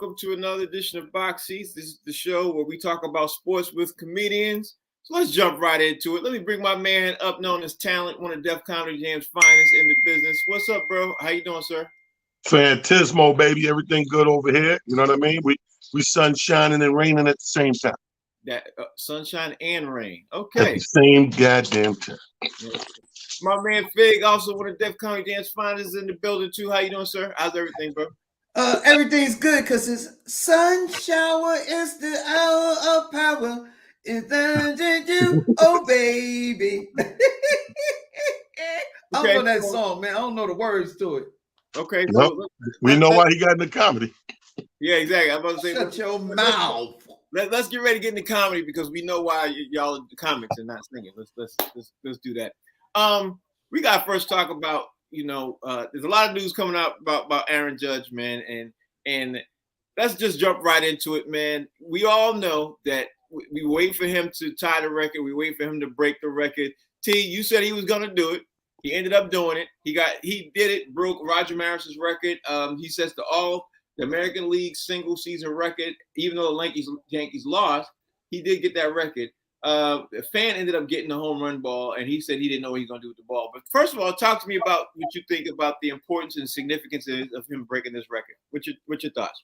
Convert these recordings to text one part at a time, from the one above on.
welcome to another edition of Box Seats. This is the show where we talk about sports with comedians. So let's jump right into it. Let me bring my man up, known as Talent, one of Def Comedy Jam's finest in the business. What's up, bro? How you doing, sir? Fantismo, baby. Everything good over here. You know what I mean? We sun shining and raining at the same time. That sunshine and rain. At Okay. the same goddamn time. Yeah. My man Fig, also one of Def Comedy Jam's finest in the building too. How you doing, sir? How's everything, bro? Everything's good because it's sun shower is the hour of power. It's you, oh baby. I don't know that song, man. I don't know the words to it. Okay, so we know why he got into comedy. Yeah, exactly. I'm about to say, shut your mouth. Let's get ready to get into comedy because we know why y'all are comics and not singing. Let's do that. We got to first talk about, there's a lot of news coming out about Aaron Judge, man, and let's just jump right into it, man. We all know that we wait for him to tie the record. We wait for him to break the record. T, you said he was gonna do it. He ended up doing it. He did it. Broke Roger Maris's record. He sets the American League single season record. Even though the Yankees lost, he did get that record. The fan ended up getting the home run ball, and he said he didn't know what he was going to do with the ball. But first of all, talk to me about what you think about the importance and significance of him breaking this record. What's your thoughts?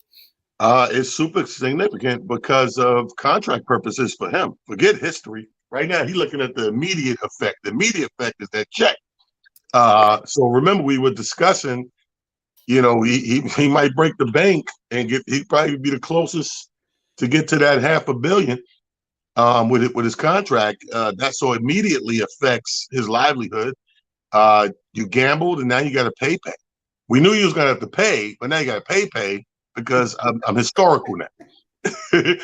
It's super significant because of contract purposes for him. Forget history. Right now, he's looking at the immediate effect. The immediate effect is that check. So remember, we were discussing, he might break the bank and he'd probably be the closest to get to that $500 million. With his contract, that so immediately affects his livelihood. You gambled, and now you got to pay. We knew you was gonna have to pay, but now you got to pay because I'm historical now. You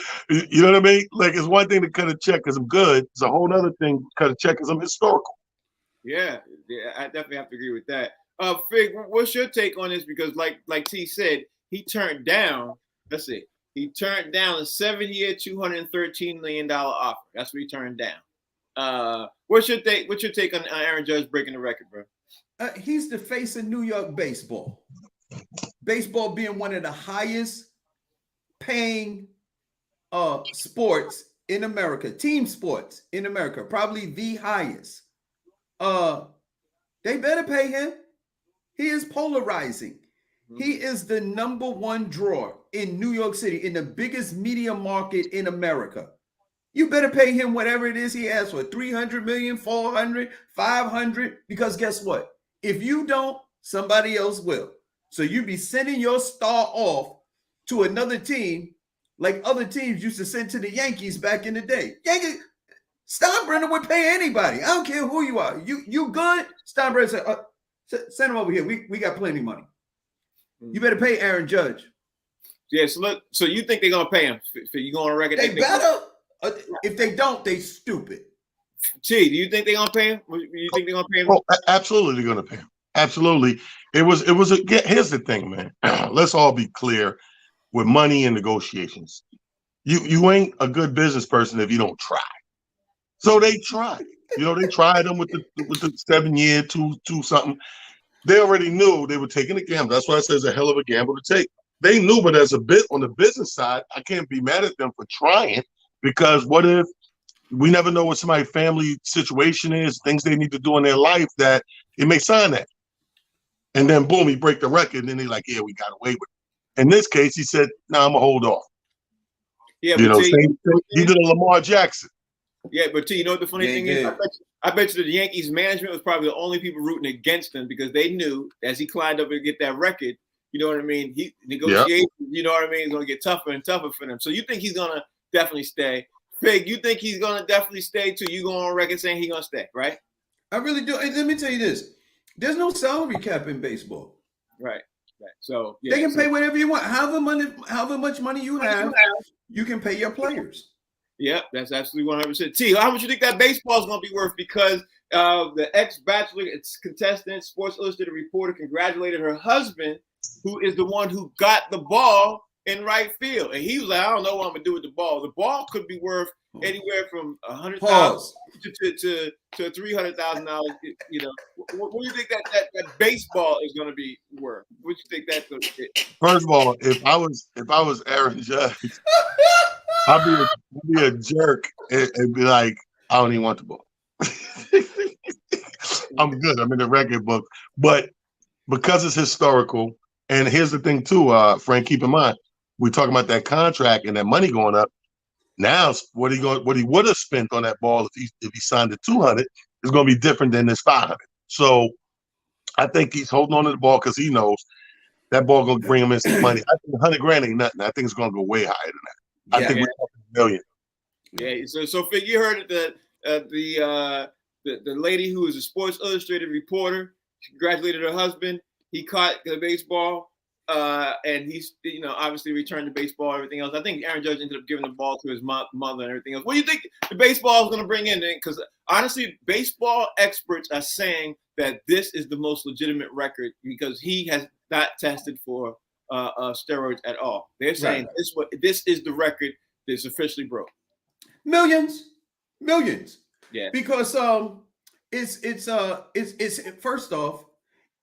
know what I mean? Like, it's one thing to cut a check because I'm good. It's a whole other thing to cut a check because I'm historical. Yeah, I definitely have to agree with that. Fig, what's your take on this? Because like T said, he turned down. Let's see. He turned down a 7-year, $213 million offer. That's what he turned down. What's your take on Aaron Judge breaking the record, bro? He's the face of New York baseball. Baseball being one of the highest paying sports in America, team sports in America, probably the highest. They better pay him. He is polarizing. He is the number one drawer in New York City, in the biggest media market in America. You better pay him whatever it is he asks for, 300 million, 400, 500, because guess what? If you don't, somebody else will. So you be sending your star off to another team like other teams used to send to the Yankees back in the day. Yankees, Steinbrenner would pay anybody. I don't care who you are. You good? Steinbrenner said, send him over here. We got plenty of money. You better pay Aaron Judge. Yeah, so you think they're gonna pay him? You going on record? They better. If they don't, they stupid. T, do you think they're gonna pay him? You think they're gonna pay him? Oh, absolutely, they're gonna pay him. Absolutely. Here's the thing, man. Let's all be clear with money and negotiations. You ain't a good business person if you don't try. So they tried. They tried them with the 7-year, two something. They already knew they were taking a gamble. That's why I said it's a hell of a gamble to take. They knew, but as a bit on the business side, I can't be mad at them for trying, because what if we never know what somebody's family situation is, things they need to do in their life that it may sign that. And then boom, he break the record, and then they're like, yeah, we got away with it. In this case, he said, no, I'm gonna hold off. Yeah, he did a Lamar Jackson. Yeah, but T, you know what the funny thing is? I bet you the Yankees management was probably the only people rooting against him, because they knew as he climbed up and get that record, you know what I mean? Negotiations, you know what I mean, is gonna get tougher and tougher for them. So you think he's gonna definitely stay? Fig, you think he's gonna definitely stay too? You going on record saying he's gonna stay, right? I really do. Let me tell you this: there's no salary cap in baseball. Right. So they can pay whatever you want. However much money you have, you can pay your players. Yeah, that's absolutely 100%. T, how much you think that baseball is going to be worth? Because the ex-Bachelor contestant, Sports Illustrated reporter, congratulated her husband, who is the one who got the ball in right field, and he was like, I don't know what I'm gonna do with the ball. The ball could be worth anywhere from $100,000 to $300,000. You know, what do you think that baseball is gonna be worth? What do you think that's gonna be? First of all, if I was Aaron Judge, I'd be a jerk and be like, I don't even want the ball. I'm good. I'm in the record book. But because it's historical, and here's the thing too, Frank, keep in mind, we're talking about that contract and that money going up. Now, what he would have spent on that ball if he signed at 200 is going to be different than this 500. So I think he's holding on to the ball because he knows that ball going to bring him in some money. I think 100 grand ain't nothing. I think it's going to go way higher than that. I think we're talking $1 million. Yeah. So Fig, you heard it. The lady who is a Sports Illustrated reporter, she congratulated her husband. He caught the baseball, and he's obviously returned the baseball and everything else. I think Aaron Judge ended up giving the ball to his mother and everything else. What do you think the baseball is going to bring in? Because honestly, baseball experts are saying that this is the most legitimate record because he has not tested for steroids at all. They're saying this is the record that's officially broke. Millions. Yeah. Because it's first off,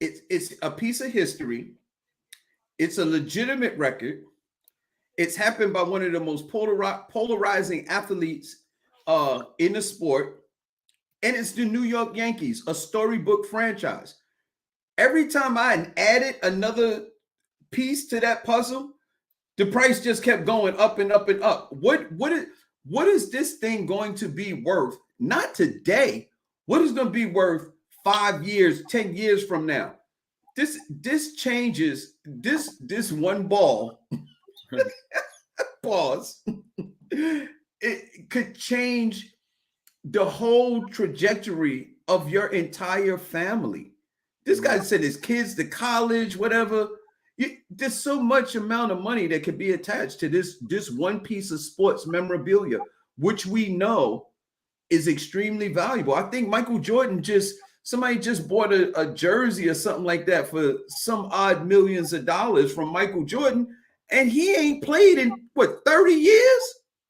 it's a piece of history. It's a legitimate record. It's happened by one of the most polarizing athletes in the sport. And it's the New York Yankees, a storybook franchise. Every time I added another piece to that puzzle, the price just kept going up and up and up. What is this thing going to be worth? Not today. What is going to be worth 5 years, 10 years from now? This changes this one ball. Pause. It could change the whole trajectory of your entire family. This guy said his kids to college, whatever. There's so much amount of money that could be attached to this one piece of sports memorabilia, which we know is extremely valuable. I think Michael Jordan somebody just bought a jersey or something like that for some odd millions of dollars from Michael Jordan, and he ain't played in 30 years?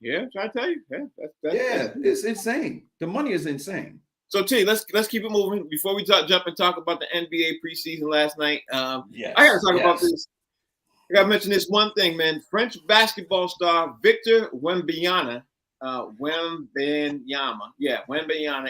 Yeah, try to tell you. It's insane. The money is insane. So T, let's keep it moving before we jump and talk about the NBA preseason last night. I gotta talk about this. I gotta mention this one thing, man. French basketball star Victor Wembanyama,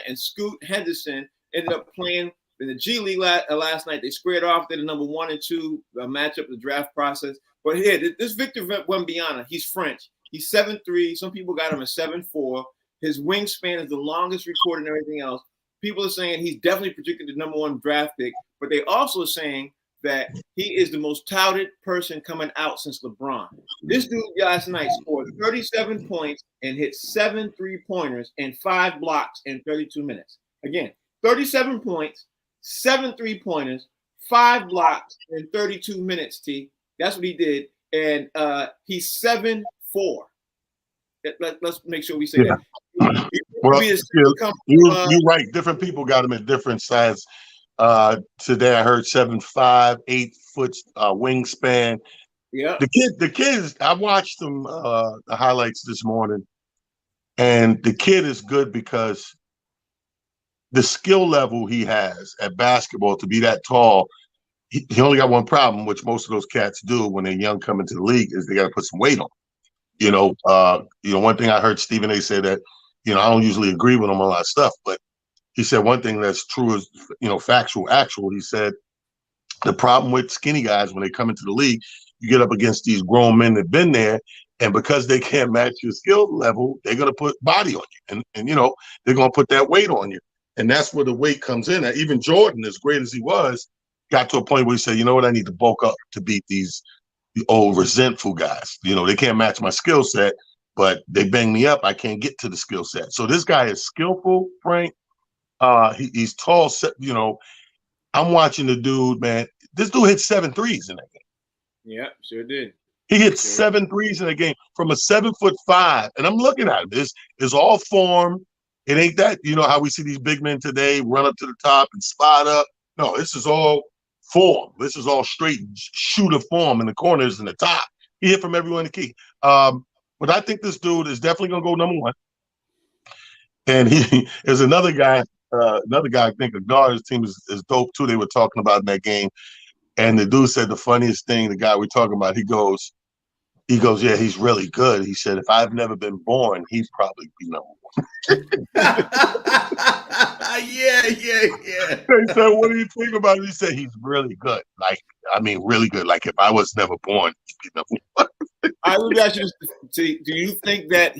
and Scoot Henderson ended up playing in the G League last night. They squared off. They're the number 1 and 2 matchup of the draft process. But here, this Victor Wembanyama, he's French. He's 7'3". Some people got him at 7'4". His wingspan is the longest recorded and everything else. People are saying he's definitely predicted the number 1 draft pick, but they also saying that he is the most touted person coming out since LeBron. This dude last night scored 37 points and hit 7 3-pointers and 5 blocks in 32 minutes. Again, 37 points, 7 3-pointers, 5 blocks in 32 minutes, T. That's what he did. And he's 7'4". Let's make sure we say that. Well, you're right. Different people got him at different sizes. Today I heard 7'5", 8 foot wingspan. Yeah. The kids. I watched them the highlights this morning, and the kid is good because the skill level he has at basketball to be that tall. He only got one problem, which most of those cats do when they're young coming to the league, is they got to put some weight on. One thing I heard Stephen A. say that, I don't usually agree with him on a lot of stuff, but he said one thing that's true is, factual, actual. He said the problem with skinny guys when they come into the league, you get up against these grown men that've been there, and because they can't match your skill level, they're going to put body on you, and they're going to put that weight on you, and that's where the weight comes in. Even Jordan, as great as he was, got to a point where he said, you know what, I need to bulk up to beat the old resentful guys. They can't match my skill set, but they bang me up. I can't get to the skill set. So this guy is skillful, Frank. He's tall. I'm watching the dude, man. This dude hit 7 threes in that game. Yeah, sure did. He hit 7 threes in the game from a 7'5", and I'm looking at him. This is all form. It ain't that, how we see these big men today run up to the top and spot up. No, this is all form. This is all straight shooter form in the corners and the top. He hit from everywhere in the key. But I think this dude is definitely gonna go number one. And he is another guy. I think a guard. His team is dope too. They were talking about in that game, and the dude said the funniest thing. The guy we're talking about, he goes, yeah, he's really good. He said, if I've never been born, he'd probably be number one. Yeah. They said, what do you think about it? He said, he's really good. Like, I mean, really good. Like, if I was never born, he'd be number one. All right, let me ask you this. Do you think that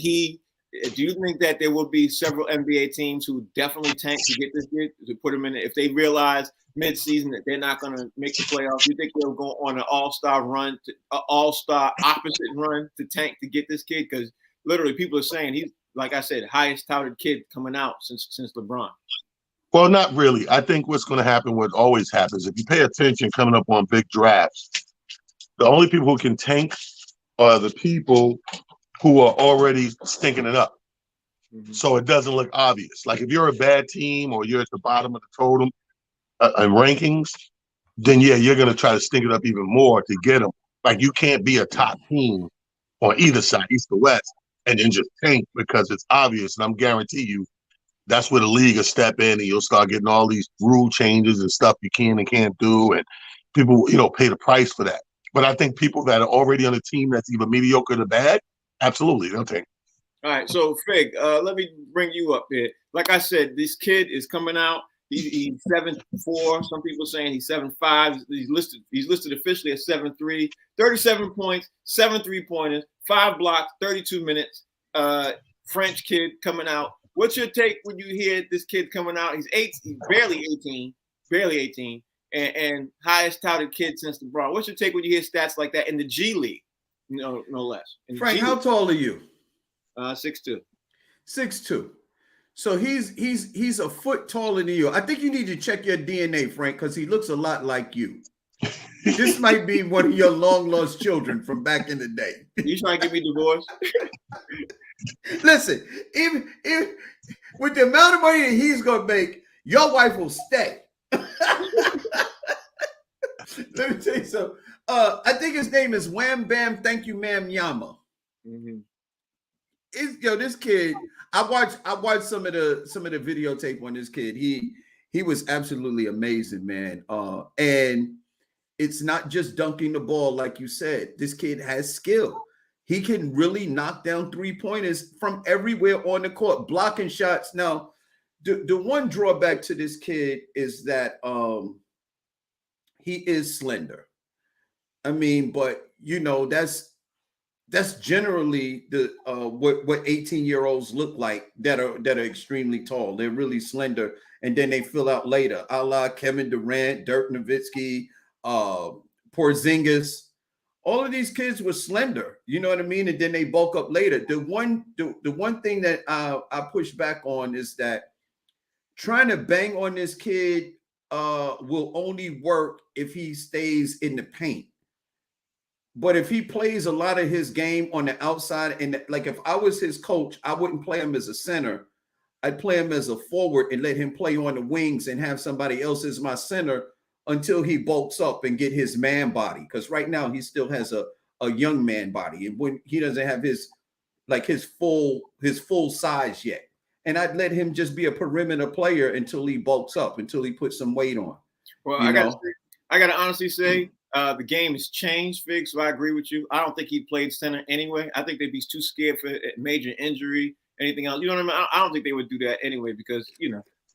there will be several NBA teams who definitely tank to get this kid, to put him in it, if they realize mid-season that they're not going to make the playoffs? Do you think they'll go on an all-star opposite run to tank to get this kid? Because literally people are saying he's, like I said, highest touted kid coming out since LeBron. Well, not really. I think what's going to happen, what always happens, if you pay attention coming up on big drafts, the only people who can tank are the people who are already stinking it up. Mm-hmm. So it doesn't look obvious. Like if you're a bad team or you're at the bottom of the totem in rankings, then yeah, you're going to try to stink it up even more to get them. Like you can't be a top team on either side, east or west, and then just tank because it's obvious. And I'm guarantee you, that's where the league will step in and you'll start getting all these rule changes and stuff you can and can't do. And people, pay the price for that. But I think people that are already on a team that's either mediocre or bad, absolutely, they'll take. All right, so Fig, let me bring you up here. Like I said, this kid is coming out. He's 7'4". Some people saying he's 7'5". He's listed officially at 7'3". 37 points, 7 3-pointers, 5 blocks, 32 minutes. French kid coming out. What's your take when you hear this kid coming out? He's barely 18, and highest touted kid since LeBron. What's your take when you hear stats like that in the G League? No less. Frank, how tall are you? 6'2". 6'2". So he's a foot taller than you. I think you need to check your DNA, Frank, because he looks a lot like you. This might be one of your long lost children from back in the day. You trying to get me divorced? Listen, if with the amount of money that he's gonna make, your wife will stay. Let me tell you something. I think his name is Wham Bam Thank You Ma'am Yama. Mm-hmm. This kid, I watched some of the videotape on this kid. He was absolutely amazing, man. And it's not just dunking the ball, like you said. This kid has skill. He can really knock down 3-pointers from everywhere on the court, blocking shots. Now, the one drawback to this kid is that he is slender. I mean, but that's generally the what 18-year-olds look like that are extremely tall. They're really slender, and then they fill out later, a la Kevin Durant, Dirk Nowitzki, Porzingis. All of these kids were slender, you know what I mean? And then they bulk up later. The one thing that I push back on is that trying to bang on this kid will only work if he stays in the paint. But if he plays a lot of his game on the outside, and like if I was his coach, I wouldn't play him as a center. I'd play him as a forward and let him play on the wings and have somebody else as my center until he bulks up and get his man body. Because right now he still has a young man body, and when he doesn't have his full size yet. And I'd let him just be a perimeter player until he bulks up, until he puts some weight on. Well, I gotta honestly say, the game has changed, Fig, so I agree with you. I don't think he played center anyway. I think they'd be too scared for major injury, anything else. You know what I mean? I don't think they would do that anyway because,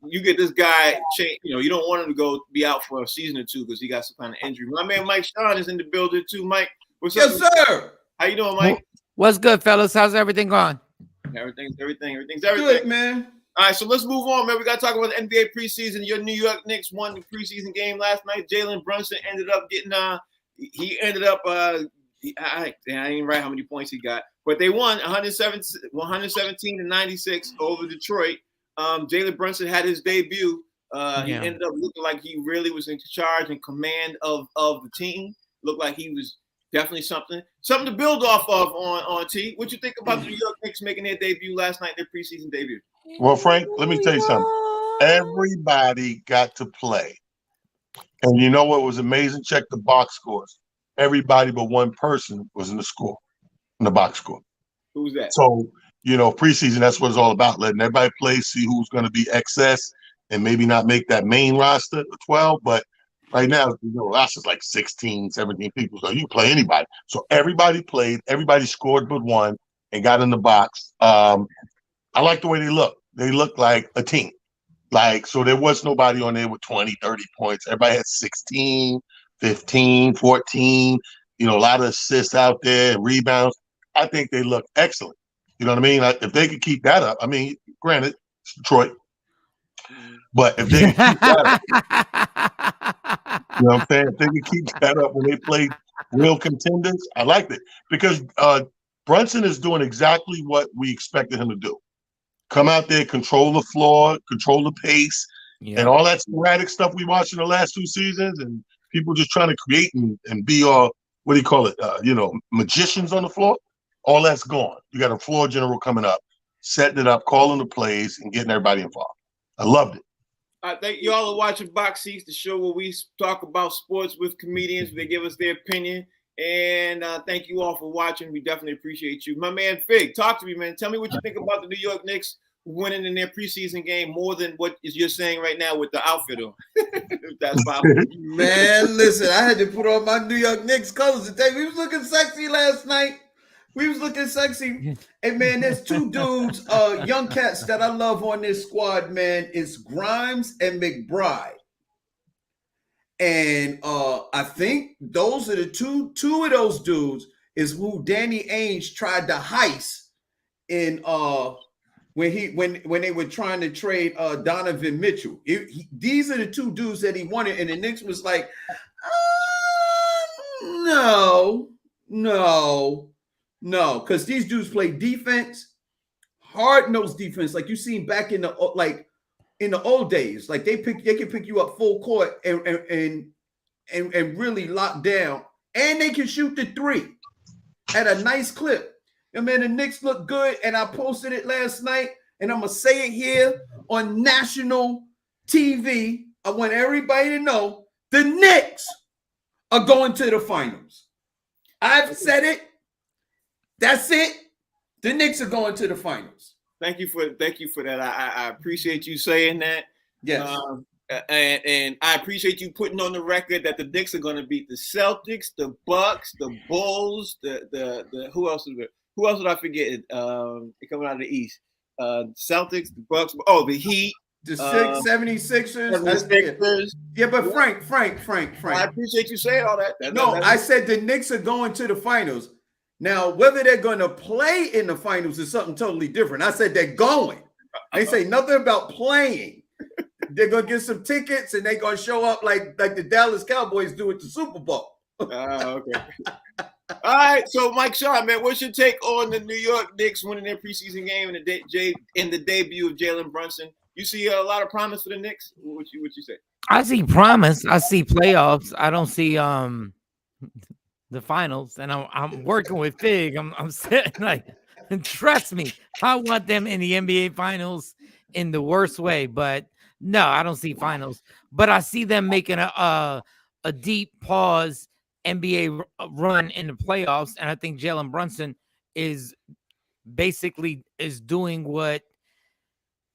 you get this guy, you don't want him to go be out for a season or two because he got some kind of injury. My man Mike Sean is in the building too. Mike, what's up? Yes, sir. How you doing, Mike? What's good, fellas? How's everything going? Everything's good, man. All right, so let's move on, man. We got to talk about the NBA preseason. Your New York Knicks won the preseason game last night. Jalen Brunson ended up getting I didn't write how many points he got, but they won 117-96 over Detroit. Jalen Brunson had his debut. He ended up looking like he really was in charge and command of the team. Looked like he was definitely something to build off of on T. What you think about the New York Knicks making their debut last night, their preseason debut? Well, Frank, let me tell you something. Everybody got to play. And you know what was amazing? Check the box scores. everybody but one person was in the box score. Who's that? So, preseason, that's what it's all about, letting everybody play, see who's going to be excess, and maybe not make that main roster of 12. But right now, roster's like 16, 17 people, so you can play anybody. So everybody played, everybody scored but one and got in the box. I like the way they look. They look like a team. So there was nobody on there with 20, 30 points. Everybody had 16, 15, 14, a lot of assists out there and rebounds. I think they look excellent. You know what I mean? If they could keep that up, granted, it's Detroit. But if they could keep that up, you know what I'm saying? If they could keep that up when they play real contenders, I liked it. Because Brunson is doing exactly what we expected him to do. Come out there, control the floor, control the pace, and all that sporadic stuff we watched in the last 2 seasons, and people just trying to create and be magicians on the floor. All that's gone. You got a floor general coming up, setting it up, calling the plays, and getting everybody involved. I loved it. I thank you all are watching Box Seats, the show where we talk about sports with comedians. They give us their opinion. And thank you all for watching. We definitely appreciate you. My man Fig, talk to me, man. Tell me what you think about the New York Knicks winning in their preseason game more than what you're saying right now with the outfit on. If that's possible. Man, listen, I had to put on my New York Knicks colors today. We was looking sexy last night. We was looking sexy. Hey, man, there's 2 dudes, young cats that I love on this squad, man. It's Grimes and McBride. And I think those are the two of those dudes is who Danny Ainge tried to heist in when they were trying to trade Donovan Mitchell. These are the 2 dudes that he wanted, and the Knicks was like, no, because these dudes play defense, hard-nosed defense, like you seen back in the old days. Like they can pick you up full court and really lock down, and they can shoot the 3 at a nice clip. And man, the Knicks look good, and I posted it last night, and I'm gonna say it here on national TV. I want everybody to know the Knicks are going to the finals. I've said it. That's it. The Knicks are going to the finals. Thank you for that. I appreciate you saying that. Yes. And I appreciate you putting on the record that the Knicks are going to beat the Celtics, the Bucks, the Bulls, the who else is there? Who else did I forget? They're coming out of the East. Celtics, the Bucks. Oh, the Heat. The 76ers. Yeah, but Frank. I appreciate you saying all that. I said the Knicks are going to the finals. Now, whether they're going to play in the finals is something totally different. I said they're going. They say nothing about playing. They're going to get some tickets, and they're going to show up like the Dallas Cowboys do at the Super Bowl. Okay. All right. So, Mike Shaw, man, what's your take on the New York Knicks winning their preseason game and the debut of Jalen Brunson? You see a lot of promise for the Knicks? What you say? I see promise. I see playoffs. I don't see the finals. And I'm working with Fig. I'm sitting like, trust me, I want them in the NBA finals in the worst way. But no, I don't see finals. But I see them making a deep pause NBA run in the playoffs. And I think Jalen Brunson is doing what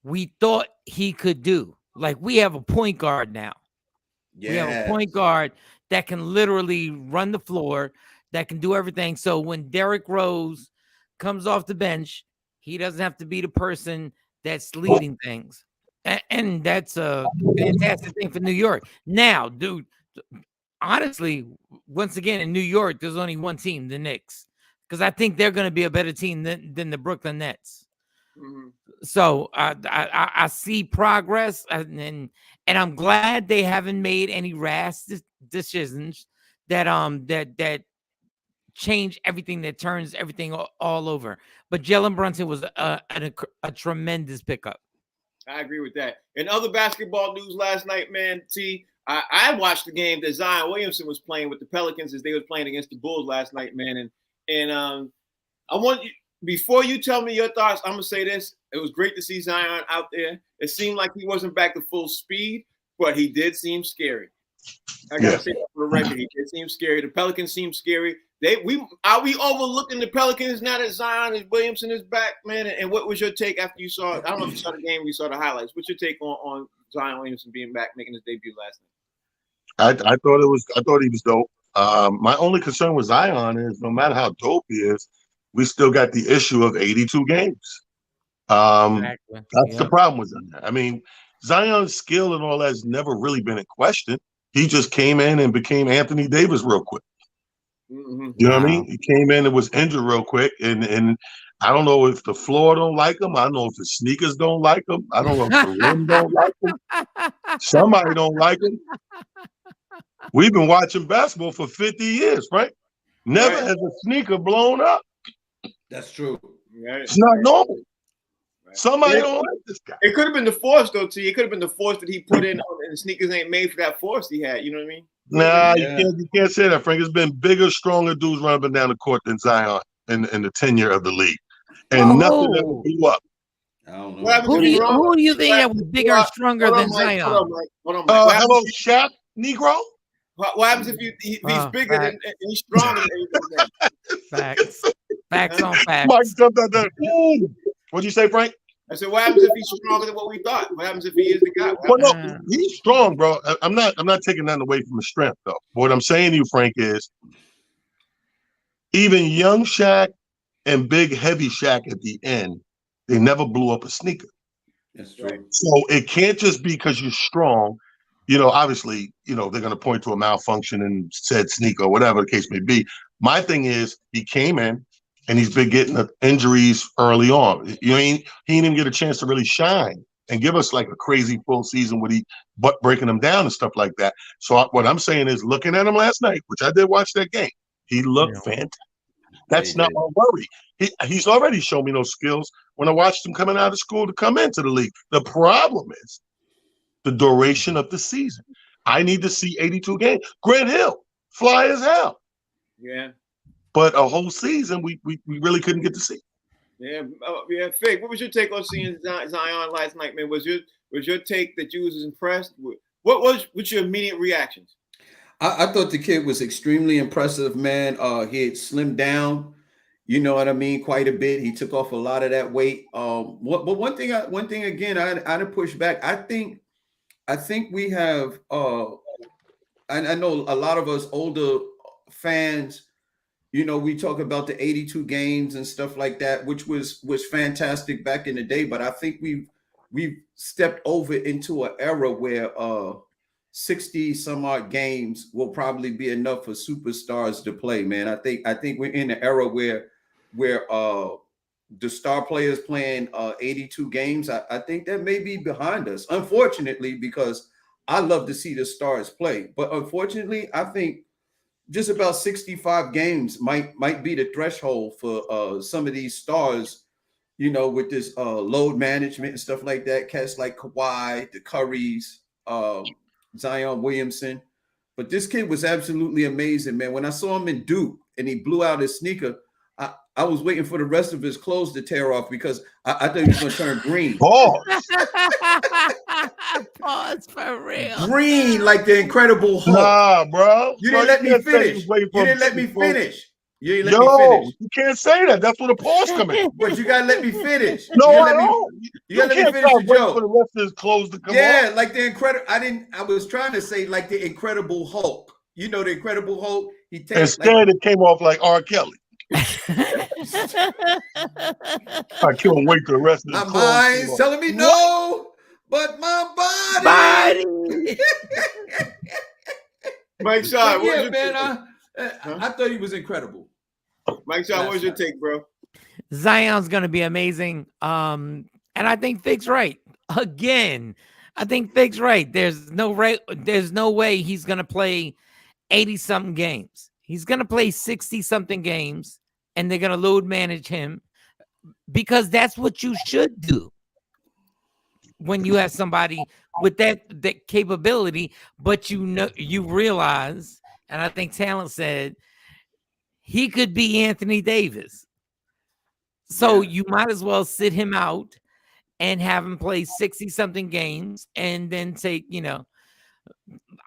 we thought he could do. Like, we have a point guard now. Yes. We have a point guard that can literally run the floor, that can do everything. So when Derrick Rose comes off the bench, he doesn't have to be the person that's leading things. And that's a fantastic thing for New York. Now, dude, honestly, once again, in New York, there's only one team, the Knicks, because I think they're going to be a better team than the Brooklyn Nets. Mm-hmm. So I see progress, and I'm glad they haven't made any rash decisions that change everything, that turns everything all over. But Jalen Brunson was a tremendous pickup. I agree with that. In other basketball news last night, man, I watched the game that Zion Williamson was playing with the Pelicans as they were playing against the Bulls last night, man. And I want you, before you tell me your thoughts, I'm going to say this. It was great to see Zion out there. It seemed like he wasn't back to full speed, but he did seem scary. I gotta say that for the record. It seems scary. The Pelicans seem scary. Are we overlooking the Pelicans now that Zion and Williamson is back, man? And what was your take after you saw? I don't know if you saw the game, or you saw the highlights. What's your take on Zion Williamson being back, making his debut last night? I thought he was dope. My only concern with Zion is no matter how dope he is, we still got the issue of 82 games. Exactly. That's the problem with Zion. I mean, Zion's skill and all that has never really been in question. He just came in and became Anthony Davis real quick. Mm-hmm. You know what I mean? He came in and was injured real quick, and I don't know if the floor don't like him. I don't know if the sneakers don't like him. I don't know if the rim don't like him. Somebody don't like him. We've been watching basketball for 50 years, right? Never has a sneaker blown up. That's true. Right. It's not normal. Right. Somebody don't like this guy. It could have been the force, though, T. It could have been the force that he put in, and the sneakers ain't made for that force he had. You know what I mean? Nah, you can't say that, Frank. It's been bigger, stronger dudes running up and down the court than Zion in the tenure of the league. And nothing ever blew up. I don't know. Who do you think that was bigger and stronger than Zion? Hold on, Mike. Hello, Shaq, Negro. What happens if he's bigger and he's stronger than everything? Facts on facts. Mike jumped out there. What'd you say, Frank? I said, what happens if he's stronger than what we thought? What happens if he is the guy? Well, no, he's strong, bro. I'm not taking nothing away from his strength, though. What I'm saying to you, Frank, is even young Shaq and big heavy Shaq at the end, they never blew up a sneaker. That's true. So it can't just be because you're strong. You know, obviously, you know, they're going to point to a malfunction in said sneaker or whatever the case may be. My thing is he came in and he's been getting injuries early on. He didn't even get a chance to really shine and give us like a crazy full season with breaking them down and stuff like that. So what I'm saying is looking at him last night, which I did watch that game, he looked fantastic. That's not my worry. He's already shown me those skills when I watched him coming out of school to come into the league. The problem is the duration of the season. I need to see 82 games. Grant Hill, fly as hell. Yeah. But a whole season, we really couldn't get to see. Yeah, Fig. What was your take on seeing Zion last night, man? Was your take that you was impressed? What's your immediate reactions? I thought the kid was extremely impressive, man. He had slimmed down, you know what I mean, quite a bit. He took off a lot of that weight. But one thing again, I'd push back. I think we have. I know a lot of us older fans. You know, we talk about the 82 games and stuff like that, which was fantastic back in the day. But I think we've stepped over into an era where 60 some odd games will probably be enough for superstars to play, man. I think we're in an era where the star players playing 82 games. I think that may be behind us, unfortunately, because I love to see the stars play. But unfortunately, I think just about 65 games might be the threshold for some of these stars, you know, with this load management and stuff like that. Cats like Kawhi, the Currys, Zion Williamson. But this kid was absolutely amazing, man. When I saw him in Duke and he blew out his sneaker, I was waiting for the rest of his clothes to tear off because I thought he was going to turn green. Pause for real. Green like the Incredible Hulk. Nah, bro. You didn't let me finish. You didn't let me finish. You didn't let me finish. You can't say that. That's where the pause come in. But you gotta let me finish. No, I don't. You gotta let me finish the joke. For the rest of his clothes to come off. Yeah, like the Incredible. I was trying to say like the Incredible Hulk. You know the Incredible Hulk. He takes. Instead, it came off like R. Kelly. I can't wait for the rest of his my mind's telling me no, but my body. Mike Shaw, yeah, man. I thought he was incredible. Mike Shaw, what was your take, bro? Zion's gonna be amazing. And I think Fig's right. Again, I think Fig's right. There's no way he's gonna play 80-something games. He's gonna play 60-something games, and they're gonna load manage him because that's what you should do when you have somebody with that capability. But you realize, and I think Talent said he could be Anthony Davis. So you might as well sit him out and have him play 60-something games and then take,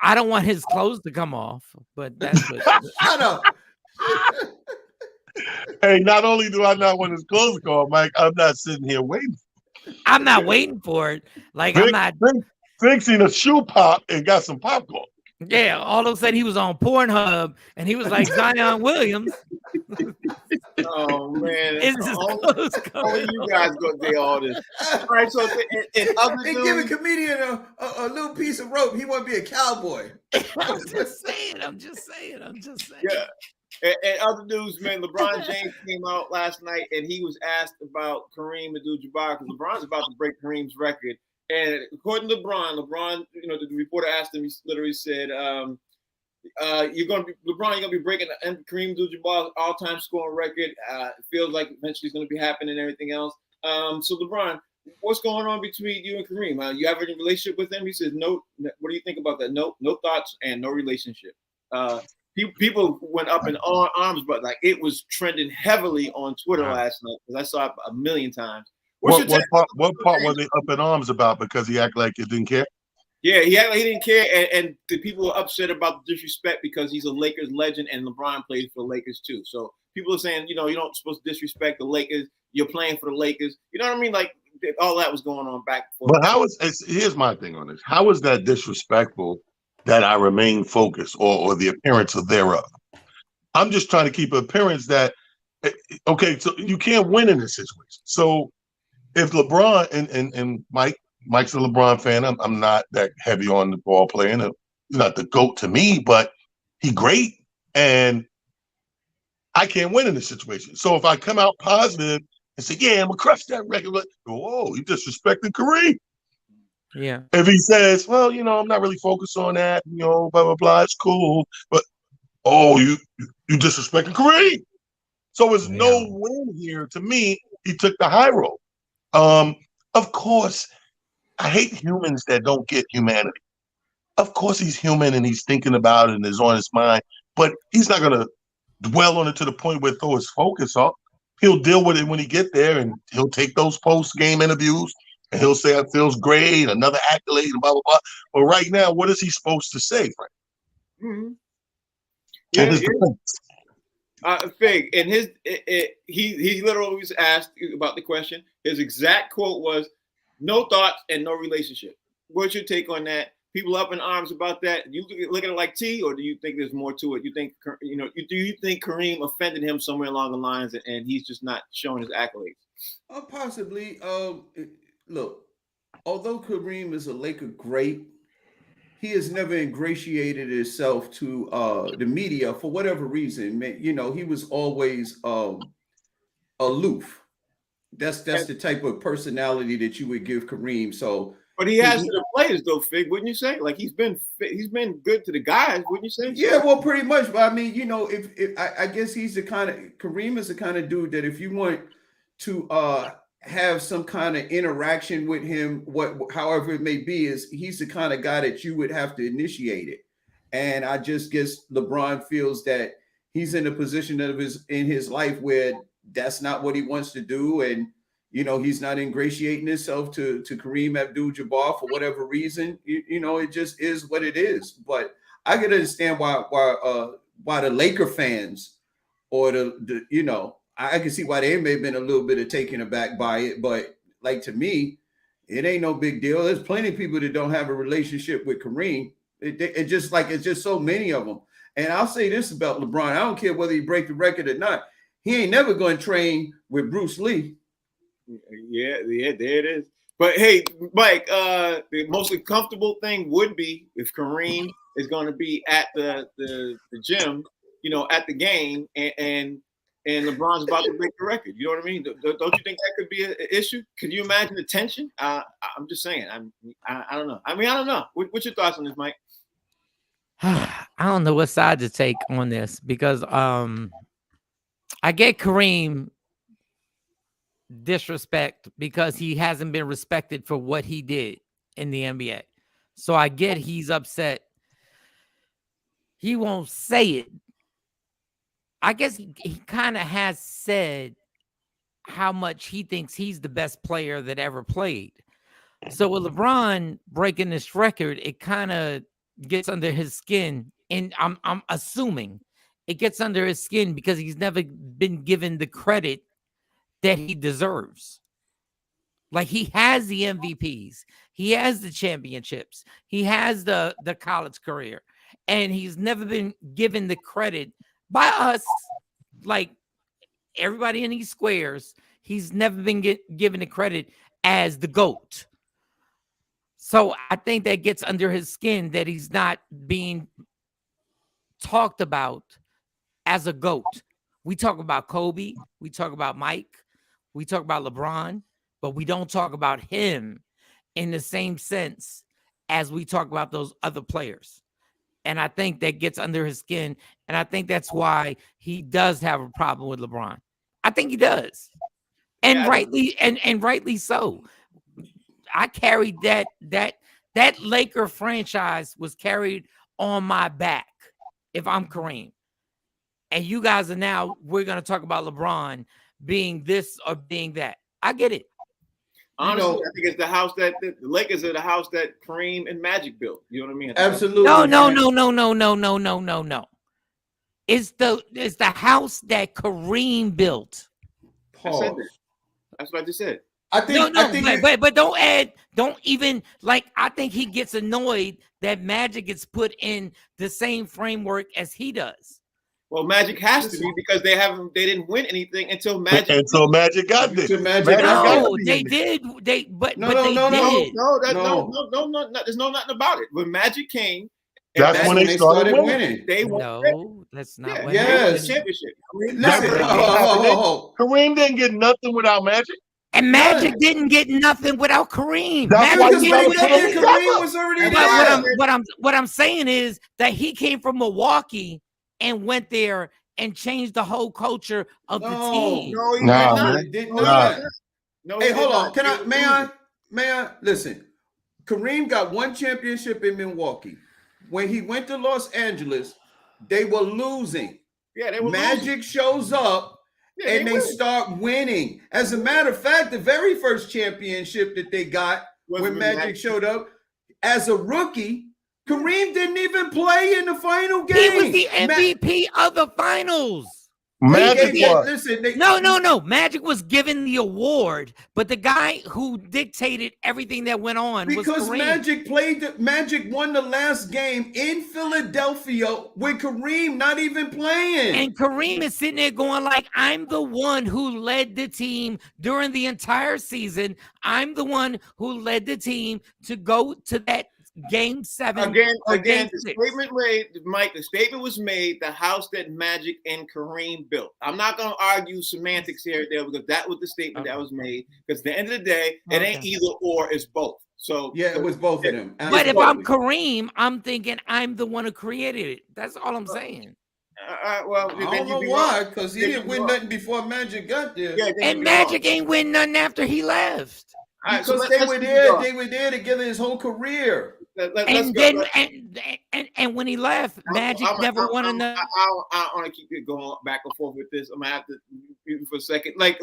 I don't want his clothes to come off, but that's what. Shut up. Hey, not only do I not want his clothes to come off, Mike, I'm not sitting here waiting. I'm not waiting for it. Like I'm not. Vic seen a shoe pop and got some popcorn. Yeah, all of a sudden he was on Pornhub and he was like Zion Williams. Oh man, only you guys go do all this. All right, so and other They news, give a comedian a little piece of rope. He want to be a cowboy. I'm just saying. yeah. And other news, man, LeBron James came out last night and he was asked about Kareem Abdul Jabaar because LeBron's about to break Kareem's record. And according to LeBron, the reporter asked him, he literally said, you're gonna be breaking Kareem Abdul Jabar's all-time scoring record. It feels like eventually it's gonna be happening and everything else. So LeBron, what's going on between you and Kareem? You have any relationship with him? He says, no. What do you think about that? No thoughts and no relationship. People went up in arms, but like it was trending heavily on Twitter last night because I saw it a million times. What part were they up in arms about? Because he acted like he didn't care? Yeah, he acted like he didn't care, and the people were upset about the disrespect because he's a Lakers legend and LeBron plays for the Lakers too. So people are saying, you're not supposed to disrespect the Lakers. You're playing for the Lakers. You know what I mean? Like all that was going on back and forth. But here's my thing on this. How is that disrespectful that I remain focused or the appearance of thereof? I'm just trying to keep an appearance that, okay, so you can't win in this situation. So if LeBron and Mike's a LeBron fan, I'm not that heavy on the ball playing. He's not the GOAT to me, but he's great. And I can't win in this situation. So if I come out positive and say, yeah, I'm going to crush that record, whoa, you disrespecting Kareem. Yeah. If he says, well, I'm not really focused on that, blah, blah, blah, it's cool. But, you disrespecting Kareem. So it's no win here. To me, he took the high road. Of course, I hate humans that don't get humanity. Of course, he's human and he's thinking about it and is on his mind, but he's not going to dwell on it to the point where it throw his focus off. He'll deal with it when he get there, and he'll take those post-game interviews and he'll say it feels great, another accolade, and blah, blah, blah. But right now, what is he supposed to say, Frank? Mm-hmm. Fig, and he literally was asked about the question. His exact quote was, "No thoughts and no relationship." What's your take on that? People up in arms about that. Do you look at it like T, or do you think there's more to it? You think do you think Kareem offended him somewhere along the lines, and he's just not showing his accolades? Possibly. Look, although Kareem is a Laker great, he has never ingratiated himself to the media for whatever reason. He was always aloof. That's the type of personality that you would give Kareem. So, but he has to the players though, Fig, wouldn't you say? Like he's been good to the guys, wouldn't you say? Yeah, well, pretty much. But I mean, if I guess he's the kind of Kareem is the kind of dude that if you want to have some kind of interaction with him, however it may be, he's the kind of guy that you would have to initiate it. And I just guess LeBron feels that he's in a position in his life where that's not what he wants to do, and he's not ingratiating himself to Kareem Abdul Jabaar for whatever reason. It just is what it is. But I can understand why the Laker fans or I can see why they may have been a little bit of taken aback by it, but like to me, it ain't no big deal. There's plenty of people that don't have a relationship with Kareem. It's just so many of them. And I'll say this about LeBron: I don't care whether he break the record or not. He ain't never going to train with Bruce Lee. Yeah, there it is. But hey, Mike, the most comfortable thing would be if Kareem is going to be at the gym, at the game, and LeBron's about to break the record. You know what I mean? Don't you think that could be an issue? Can you imagine the tension? I'm just saying. I don't know. I don't know. What's your thoughts on this, Mike? I don't know what side to take on this because I get Kareem disrespect because he hasn't been respected for what he did in the NBA. So I get he's upset. He won't say it. I guess he kind of has said how much he thinks he's the best player that ever played. So with LeBron breaking this record, it kind of gets under his skin, and I'm assuming it gets under his skin because he's never been given the credit that he deserves. Like, he has the MVPs, he has the championships, he has the college career, and he's never been given the credit by us, like everybody in these squares. He's never been given the credit as the GOAT. So I think that gets under his skin that he's not being talked about as a GOAT. We talk about Kobe, we talk about Mike, we talk about LeBron, but we don't talk about him in the same sense as we talk about those other players. And I think that gets under his skin. And I think that's why he does have a problem with LeBron. I think he does. And yeah, rightly so. I carried that Laker franchise was carried on my back if I'm Kareem. And you guys are now, we're going to talk about LeBron being this or being that. I get it. Honestly, I think it's the house that the Lakers are the house that Kareem and Magic built. You know what I mean? Absolutely. No. It's the house that Kareem built. Pause. That's what I just said. But don't even, like, I think he gets annoyed that Magic gets put in the same framework as he does. Well, Magic has to be because they didn't win anything until Magic. Until Magic got there. No, they did. There's nothing about it. When Magic came, that's when they started winning. That's not when the championship. Kareem didn't get nothing without Magic. And Magic didn't get nothing without Kareem. That's why Kareem was already there. What I'm saying is that he came from Milwaukee and went there and changed the whole culture of the team. No, he did not. Hey, hold on. May I? Listen, Kareem got one championship in Milwaukee. When he went to Los Angeles, they were losing. Yeah, they were Magic shows up and they start winning. As a matter of fact, the very first championship that they got when Magic showed up as a rookie, Kareem didn't even play in the final game. He was the MVP of the finals. Magic No. Magic was given the award, but the guy who dictated everything that went on was Kareem. Magic won the last game in Philadelphia with Kareem not even playing. And Kareem is sitting there going like, I'm the one who led the team during the entire season. I'm the one who led the team to go to that Game 7. Again, the statement made, Mike. The statement was made. The house that Magic and Kareem built. I'm not going to argue semantics here there because that was the statement that was made. Because at the end of the day, it ain't either or. It's both. So yeah, it was both of them. But if I'm Kareem, I'm thinking I'm the one who created it. That's all I'm saying. Well, I don't know why, because he didn't win nothing before Magic got there. Yeah, and Magic ain't win nothing after he left. Because they were there together his whole career. And when he left, Magic never won enough. I want to keep it going back and forth with this. I'm gonna have to mute for a second. Like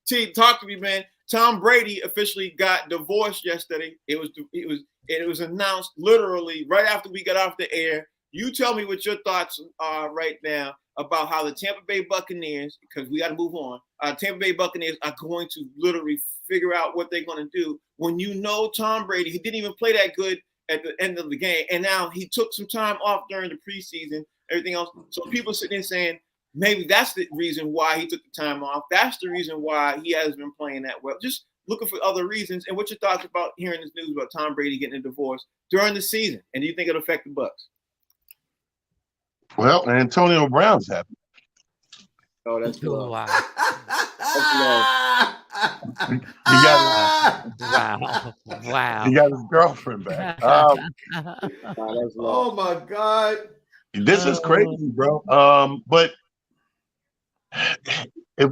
T, talk to me, man. Tom Brady officially got divorced yesterday. It was announced literally right after we got off the air. You tell me what your thoughts are right now about how the Tampa Bay Buccaneers, because we got to move on. Tampa Bay Buccaneers are going to literally figure out what they're going to do when you know Tom Brady. He didn't even play that good at the end of the game, and now he took some time off during the preseason, everything else. So people sitting there saying maybe that's the reason why he took the time off. That's the reason why he hasn't been playing that well. Just looking for other reasons. And what's your thoughts about hearing this news about Tom Brady getting a divorce during the season? And do you think it'll affect the Bucs? Well, Antonio Brown's happy. Oh, that's cool. Wow. Wow. He got his girlfriend back. Oh my God. This is crazy, bro. But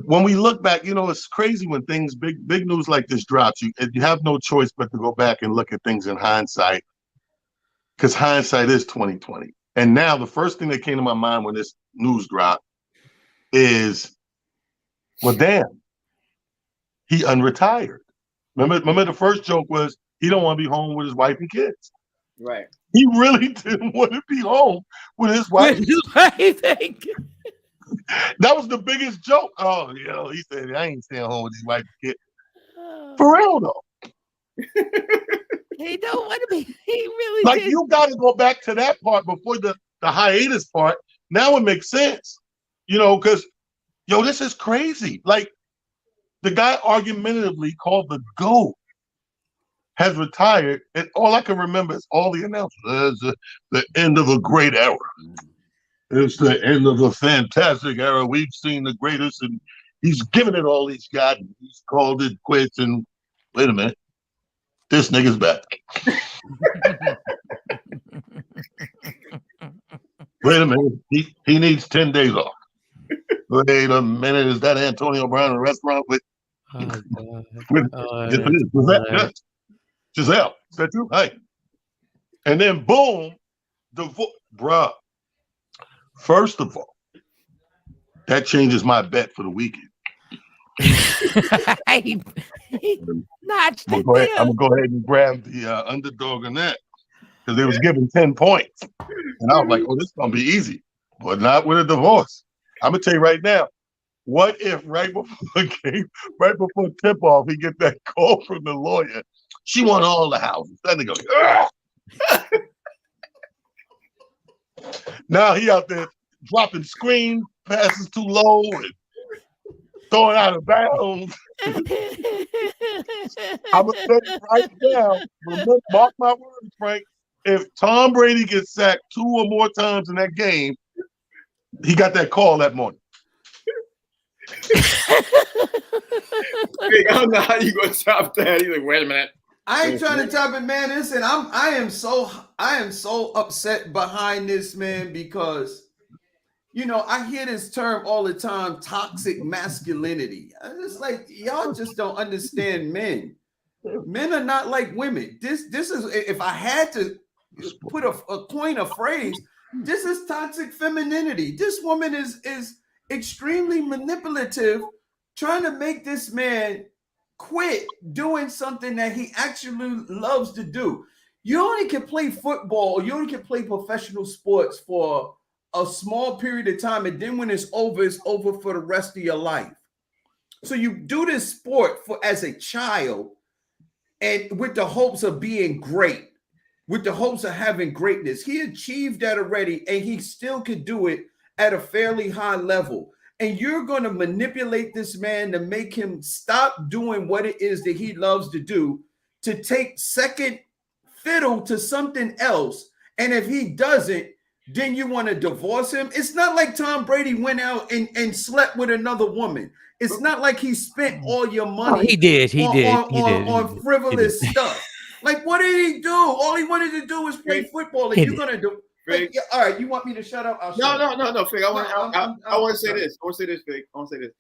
when we look back, it's crazy when things big news like this drops. You have no choice but to go back and look at things in hindsight, because hindsight is 2020. And now the first thing that came to my mind when this news dropped is, well, damn, he unretired. Remember the first joke was he don't want to be home with his wife and kids. Right. He really didn't want to be home with his wife. That That was the biggest joke. Oh, he said, I ain't staying home with his wife and kid. For real, though. He don't want to be. He really Like, did. you got to go back to that part before the hiatus part. Now it makes sense. Because, this is crazy. Like, the guy argumentatively called the GOAT has retired, and all I can remember is all the announcements. It's the end of a great era. It's the end of a fantastic era. We've seen the greatest, and he's given it all he's got, and he's called it quits, and wait a minute. This nigga's back. Wait a minute. He needs 10 days off. Wait a minute. Is that Antonio Brown in a restaurant with Giselle? Is that true? Hey. And then boom, bruh. First of all, that changes my bet for the weekend. I'm gonna go ahead and grab the underdog on that because they was given 10 points, and I was like, "Oh, this is gonna be easy," but not with a divorce. I'm gonna tell you right now. What if right before tip off, he get that call from the lawyer? She won all the houses. Then they go, now he out there dropping screens, passes too low, and throwing out of bounds. I'm gonna tell you right now. Remember, mark my words, Frank. If Tom Brady gets sacked 2 or more times in that game, he got that call that morning. I don't know how you gonna top that. He's like, wait a minute. I ain't trying to top it, man. Listen, I am so upset behind this, man, because I hear this term all the time, toxic masculinity. I'm just like, y'all just don't understand men. Men are not like women. This is, if I had to put a coin a phrase, this is toxic femininity. This woman is extremely manipulative, trying to make this man quit doing something that he actually loves to do. You only can play football, you only can play professional sports for a small period of time, and then when it's over for the rest of your life. So you do this sport as a child, and with the hopes of being great, with the hopes of having greatness. He achieved that already, and he still could do it at a fairly high level. And you're going to manipulate this man to make him stop doing what it is that he loves to do, to take second fiddle to something else. And if he doesn't, then you want to divorce him. It's not like Tom Brady went out and slept with another woman. It's not like he spent all your money. He did on frivolous stuff. Like, what did he do? All he wanted to do was play football. And you're going to do. Like, yeah, all right, you want me to shut up? No, Fig. I want to say this. I want to say this, Fig. I want to say this.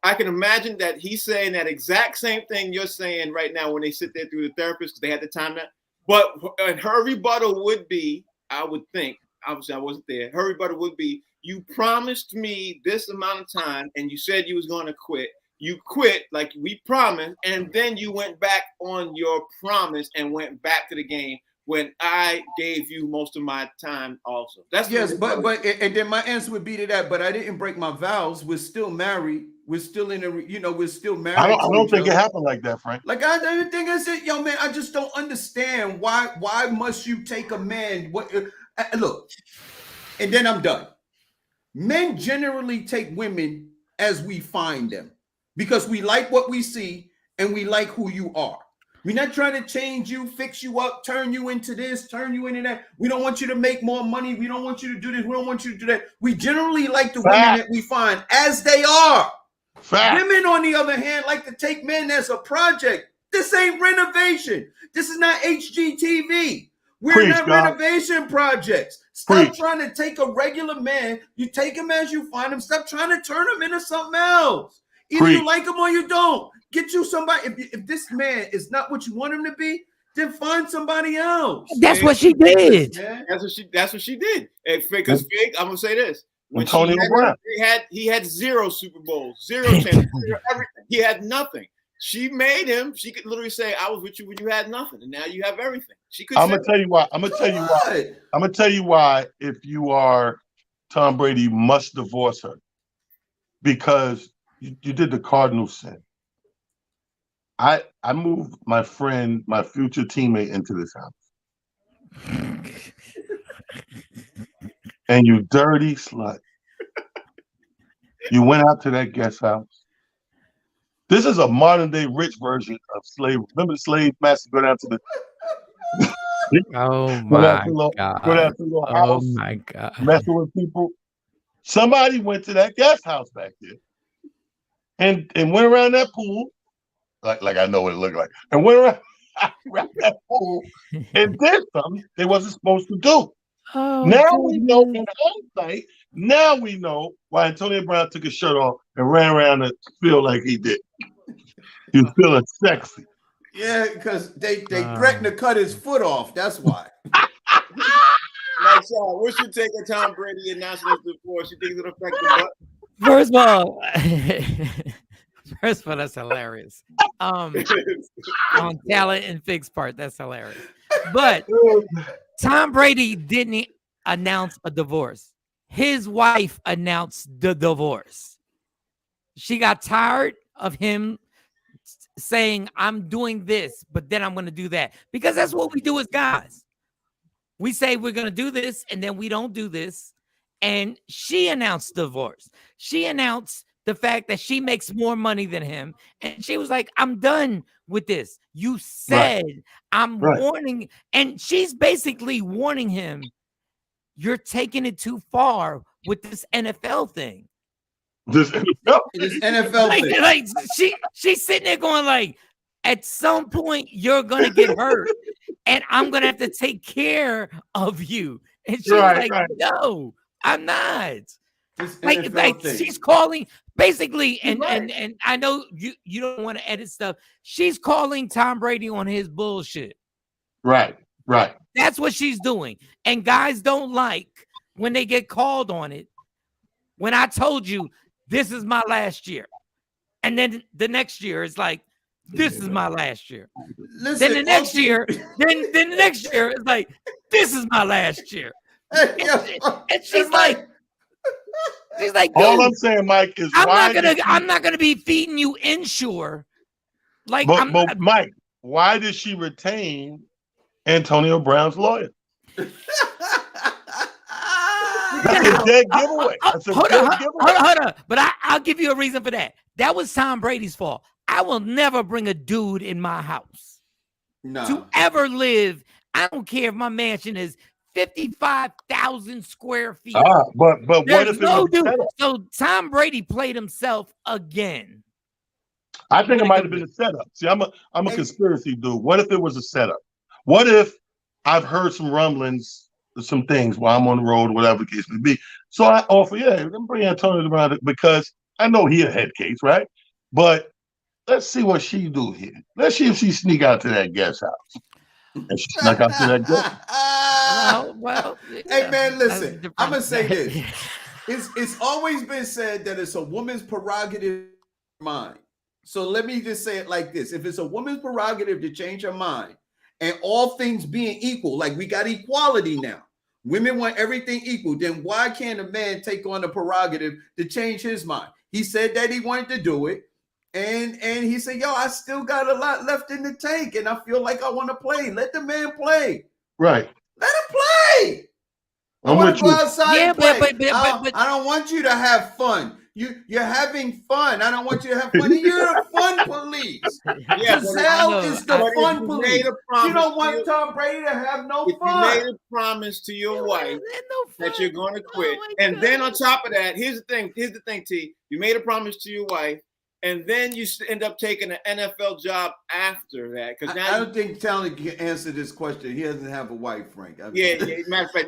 I can imagine that he's saying that exact same thing you're saying right now when they sit there through the therapist because they had the time now. But her rebuttal would be, I would think, obviously I wasn't there. Her rebuttal would be, you promised me this amount of time and you said you was going to quit. You quit like we promised, and then you went back on your promise and went back to the game when I gave you most of my time also. That's yes, but and then my answer would be to that, but I didn't break my vows. We're still married. We're still we're still married. I don't think it happened like that, Frank. Like I didn't think I said, yo, man, I just don't understand why must you take a man? Look, and then I'm done. Men generally take women as we find them because we like what we see and we like who you are. We're not trying to change you, fix you up, turn you into this, turn you into that. We don't want you to make more money. We don't want you to do this. We don't want you to do that. We generally like the women that we find as they are. Women, on the other hand, like to take men as a project. This ain't renovation. This is not HGTV. We're not renovation projects. Stop trying to take a regular man. You take him as you find him. Stop trying to turn him into something else. Either you like him or you don't. Get you somebody. If this man is not what you want him to be, then find somebody else. That's what she did. That's what she did. Because Fig, I'm gonna say this: when Antonio Brown, he had 0 Super Bowls, 0 championships, 0 everything. He had nothing. she made him. She could literally say, "I was with you when you had nothing, and now you have everything." She could. I'm gonna tell you why. I'm gonna tell you why. If you are Tom Brady, you must divorce her because you did the cardinal sin. I moved my friend, my future teammate, into this house, and you dirty slut. You went out to that guest house. This is a modern day rich version of slavery. Remember the slave masters go down to the Oh my God. Go down to the little Oh house, my God. messing with people. Somebody went to that guest house back there and went around that pool, like I know what it looked like, and went around that pool and did something they wasn't supposed to do. Oh, Now goodness. we know in hindsight. Now we know why Antonio Brown took his shirt off and ran around and feel like he did. He was feeling sexy. Yeah, because they threatened to cut his foot off. That's why. Like, so what's your take on Tom Brady announcing his divorce? You think it'll affect the butt? First of all, that's hilarious. On Talent and Fig's part, that's hilarious. But Tom Brady didn't announce a divorce. His wife announced the divorce. She got tired of him saying, I'm doing this, but then I'm going to do that. Because that's what we do as guys. We say we're going to do this, and then we don't do this. And she announced divorce. She announced the fact that she makes more money than him. And she was like, I'm done with this. You said I'm warning. And she's basically warning him, you're taking it too far with this NFL thing. This NFL thing. Like she's sitting there going like, at some point you're gonna get hurt, and I'm gonna have to take care of you. And she's like, no, I'm not. Like she's calling basically, and I know you don't want to edit stuff. She's calling Tom Brady on his bullshit. Right. That's what she's doing. And guys don't like when they get called on it. When I told you this is my last year, and then the next year is like, this is my last year. Listen, then the next year, then the next year is like, this is my last year. And she's like, all I'm saying, Mike, is I'm not gonna be feeding you Insure. Like, but Mike, why did she retain Antonio Brown's lawyer? That's a dead giveaway. Hold on. But I'll give you a reason for that. That was Tom Brady's fault. I will never bring a dude in my house to ever live. I don't care if my mansion is 55,000 square feet. But what if it was a setup? So Tom Brady played himself again. I think it might have been a setup. See, I'm a conspiracy dude. What if it was a setup? What if I've heard some rumblings, some things while I'm on the road, whatever the case may be. So I offer, let me bring Antonio around because I know he a head case, right? But let's see what she do here. Let's see if she sneak out to that guest house. And she snuck out to that guest. Well, hey man, listen. I'm gonna say this. It's always been said that it's a woman's prerogative to mind. So let me just say it like this: if it's a woman's prerogative to change her mind, and all things being equal, like we got equality now, women want everything equal, then why can't a man take on the prerogative to change his mind? He said that he wanted to do it. And he said, yo, I still got a lot left in the tank, and I feel like I want to play. Let the man play. Right. Let him play. I want to go outside and play. But I don't want you to have fun. You're having fun. I don't want you to have fun. You're a fun police. Giselle is the fun police. You don't want Tom Brady to have no fun. You made a promise to your wife that you're going to quit. And then on top of that, here's the thing, T. You made a promise to your wife, and then you end up taking an NFL job after that. Because I don't think Talent can answer this question. He doesn't have a wife, Frank. Matter of fact,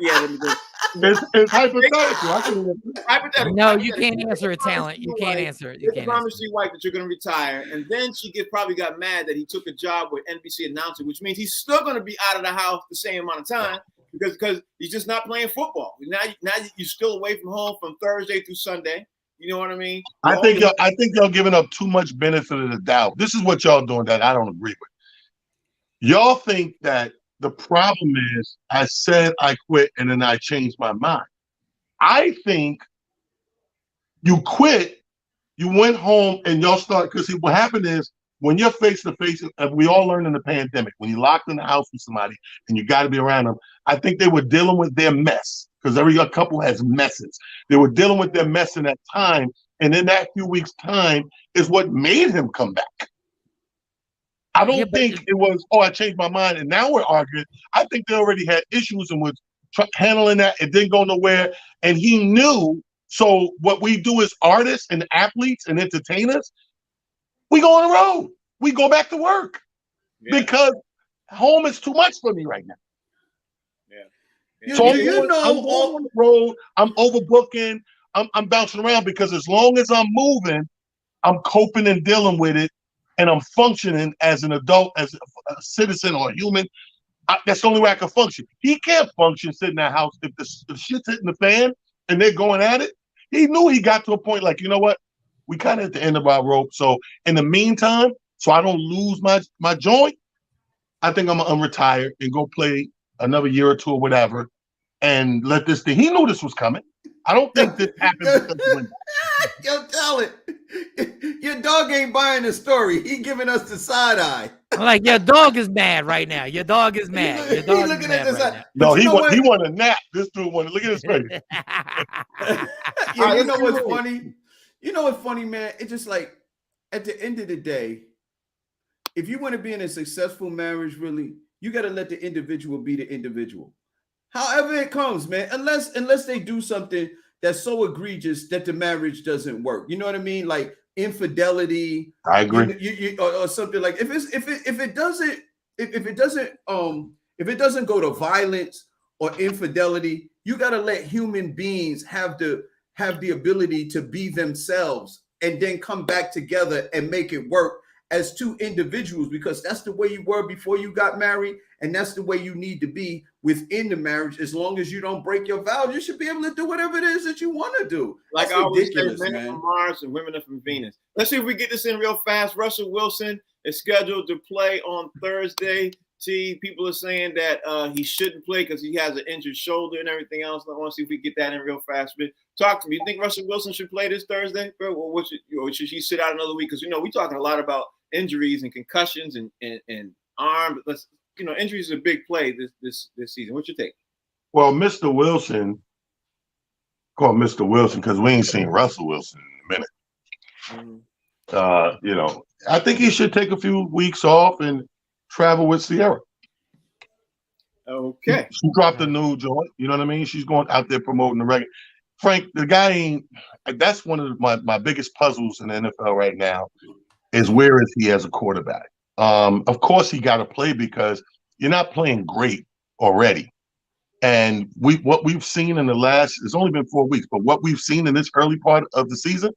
It's hypothetical. Hypothetical. No, you can't answer it, Talent. You can't answer it. You can't promise your wife that you're going to retire, and then she probably got mad that he took a job with NBC announcer, which means he's still going to be out of the house the same amount of time because he's just not playing football. Now you're still away from home from Thursday through Sunday. You know what I mean? I think y'all giving up too much benefit of the doubt. This is what y'all doing that I don't agree with. Y'all think that the problem is I said I quit and then I changed my mind. I think you quit, you went home and y'all start, because what happened is when you're face to face, we all learned in the pandemic, when you're locked in the house with somebody and you got to be around them, I think they were dealing with their mess, because every couple has messes. They were dealing with their mess in that time. And in that few weeks' time is what made him come back. I don't think it was, I changed my mind and now we're arguing. I think they already had issues and was handling that. It didn't go nowhere. And he knew. So what we do as artists and athletes and entertainers, we go on the road. We go back to work because home is too much for me right now. Yeah. So I'm going on the road. I'm overbooking. I'm bouncing around because as long as I'm moving, I'm coping and dealing with it, and I'm functioning as an adult, as a citizen or a human. That's the only way I can function. He can't function sitting in that house if the shit's hitting the fan and they're going at it. He knew he got to a point like, you know what? We kind of at the end of our rope. So in the meantime, so I don't lose my joint, I think I'm gonna retire and go play another year or two or whatever, and let this thing. He knew this was coming. I don't think this happened because he went back. Yo, tell it. Your dog ain't buying the story. He giving us the side eye. I'm like, your dog is mad right now. Your dog is mad. Your dog is mad right now. No, he want a nap. This dude want to look at his face. Yeah, you know what's funny? You know what's funny, man? It's just like at the end of the day, if you want to be in a successful marriage, really, you got to let the individual be the individual. However it comes, man, unless they do something that's so egregious that the marriage doesn't work. You know what I mean? Like infidelity. I agree. Or something like if it doesn't go to violence or infidelity, you got to let human beings have the ability to be themselves and then come back together and make it work as two individuals, because that's the way you were before you got married, and that's the way you need to be within the marriage. As long as you don't break your vows, you should be able to do whatever it is that you want to do. Like that's I always ridiculous, say, men are from Mars and women are from Venus. Let's see if we get this in real fast. Russell Wilson is scheduled to play on Thursday. See, people are saying that he shouldn't play because he has an injured shoulder and everything else. I want to see if we get that in real fast. But talk to me. You think Russell Wilson should play this Thursday, bro? Or should he sit out another week? Because we're talking a lot about injuries and concussions and arm. Injuries are a big play this season. What's your take? Well, Mr. Wilson, call Mr. Wilson because we ain't seen Russell Wilson in a minute. Mm-hmm. I think he should take a few weeks off and travel with Sierra. Okay. She dropped a new joint. You know what I mean? She's going out there promoting the record. Frank, the guy ain't. That's one of my biggest puzzles in the NFL right now. Is where is he as a quarterback? Of course, he got to play because you're not playing great already. And what we've seen in it's only been 4 weeks, but what we've seen in this early part of the season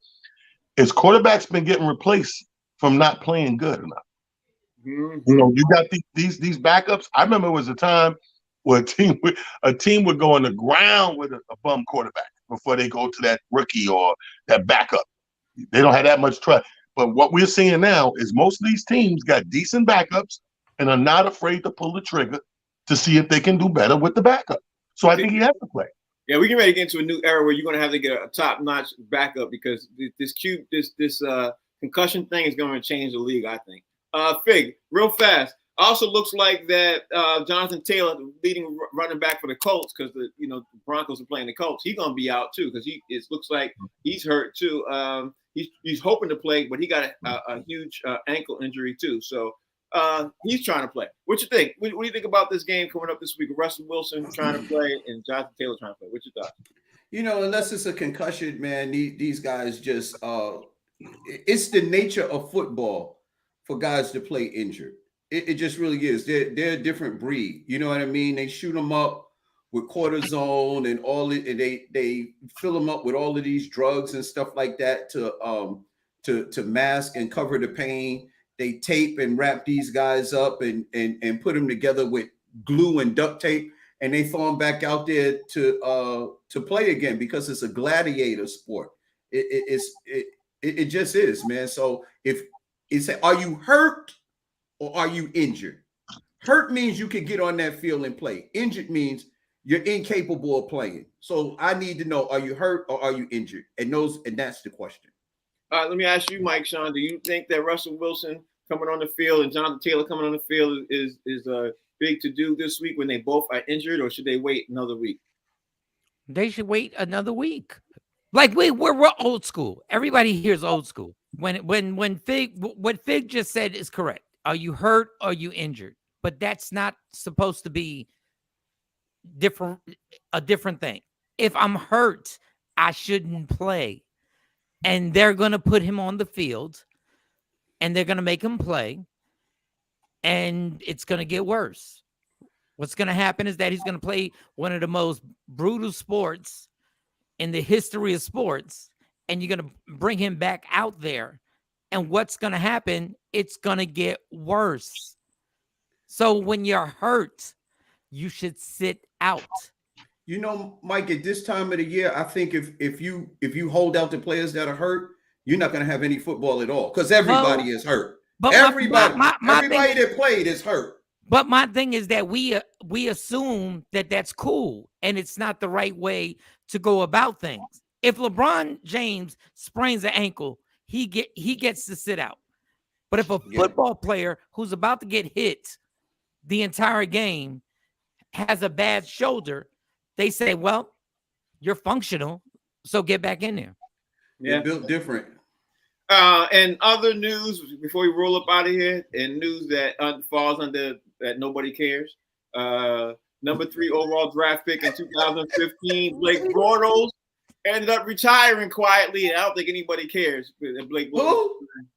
is quarterbacks been getting replaced from not playing good enough. Mm-hmm. You got these backups. I remember it was a time where a team would go on the ground with a bum quarterback before they go to that rookie or that backup. They don't have that much trust. But what we're seeing now is most of these teams got decent backups and are not afraid to pull the trigger to see if they can do better with the backup. So I think he has to play. Yeah, we're getting ready to get into a new era where you're going to have to get a top-notch backup because this concussion thing is going to change the league, I think. Fig, real fast. Also looks like that Jonathan Taylor, the leading running back for the Colts, because the Broncos are playing the Colts, he's going to be out too because it looks like he's hurt too. He's hoping to play, but he got a huge ankle injury too. So he's trying to play. What you think? What do you think about this game coming up this week? Russell Wilson trying to play and Jonathan Taylor trying to play. What's your thoughts? Unless it's a concussion, man, these guys just it's the nature of football for guys to play injured. It just really is. They're a different breed. You know what I mean? They shoot them up with cortisone and all it. And they fill them up with all of these drugs and stuff like that to mask and cover the pain. They tape and wrap these guys up and put them together with glue and duct tape, and they throw them back out there to play again because it's a gladiator sport. It just is, man. So if it's are you hurt or are you injured? Hurt means you can get on that field and play. Injured means you're incapable of playing. So I need to know: are you hurt or are you injured? And that's the question. All right, let me ask you, Mike, Sean. Do you think that Russell Wilson coming on the field and Jonathan Taylor coming on the field is big to do this week when they both are injured, or should they wait another week? They should wait another week. Like we're old school. Everybody here is old school. When Fig, what Fig just said is correct. Are you hurt or are you injured? But that's not supposed to be a different thing. If I'm hurt, I shouldn't play. And they're going to put him on the field and they're going to make him play. And it's going to get worse. What's going to happen is that he's going to play one of the most brutal sports in the history of sports, and you're going to bring him back out there. And what's going to happen? It's going to get worse. So when you're hurt, you should sit out. You know, Mike, at this time of the year, I think if you hold out the players that are hurt, you're not going to have any football at all because everybody is hurt. But everybody that played is hurt. But my thing is that we assume that that's cool, and it's not the right way to go about things. If LeBron James sprains an ankle, he gets to sit out. But if a football player who's about to get hit the entire game has a bad shoulder, they say, well, you're functional, so get back in there. Yeah, built different. And other news before we roll up out of here, and news that falls under that nobody cares. Number 3 overall draft pick in 2015, Blake Bortles ended up retiring quietly. And I don't think anybody cares. Blake Bortles.